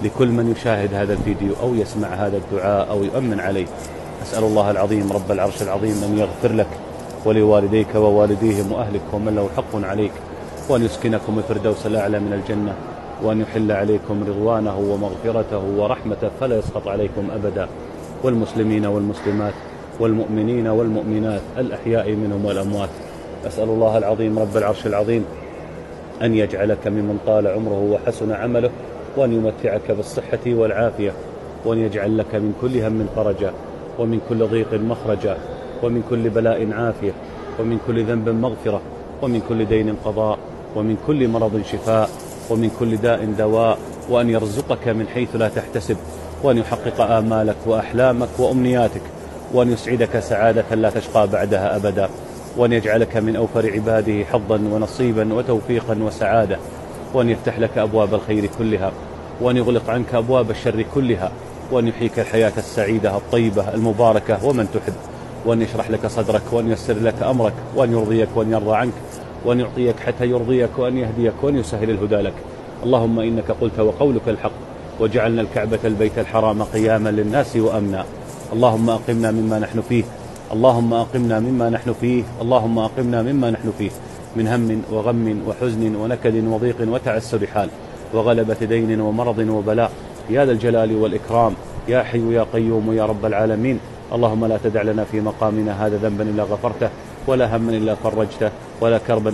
لكل من يشاهد هذا الفيديو أو يسمع هذا الدعاء أو يؤمن عليه. أسأل الله العظيم رب العرش العظيم أن يغفر لك ولوالديك ووالديهم وأهلك ومن له حق عليك، وأن يسكنكم الفردوس الأعلى من الجنة، وأن يحل عليكم رضوانه ومغفرته ورحمته فلا يسخط عليكم أبدا، والمسلمين والمسلمات والمؤمنين والمؤمنات الأحياء منهم والأموات. أسأل الله العظيم رب العرش العظيم أن يجعلك ممن طال عمره وحسن عمله، وأن يمتعك بالصحة والعافية، وأن يجعل لك من كل هم فرجا، ومن كل ضيق مخرجا، ومن كل بلاء عافية، ومن كل ذنب مغفرة، ومن كل دين قضاء، ومن كل مرض شفاء، ومن كل داء دواء، وأن يرزقك من حيث لا تحتسب، وأن يحقق آمالك وأحلامك وأمنياتك، وأن يسعدك سعادة لا تشقى بعدها أبدا، وأن يجعلك من أوفر عباده حظا ونصيبا وتوفيقا وسعادة، وأن يفتح لك أبواب الخير كلها، وأن يغلق عنك أبواب الشر كلها، وأن يحييك الحياة السعيدة الطيبة المباركة ومن تحب، وأن يشرح لك صدرك، وأن ييسر لك أمرك، وأن يرضيك وأن يرضى عنك، وأن يعطيك حتى يرضيك، وأن يهديك وأن يسهل الهدى لك. اللهم إنك قلت وقولك الحق، وجعلنا الكعبة البيت الحرام قياما للناس وأمنا. اللهم أقمنا مما نحن فيه، اللهم أقمنا مما نحن فيه، اللهم أقمنا مما نحن فيه من هم وغم وحزن ونكد وضيق وتعسر حال وغلبة دين ومرض وبلاء، يا ذا الجلال والإكرام، يا حي يا قيوم يا رب العالمين. اللهم لا تدع لنا في مقامنا هذا ذنبا إلا غفرته، ولا هما إلا فرجته، ولا كربا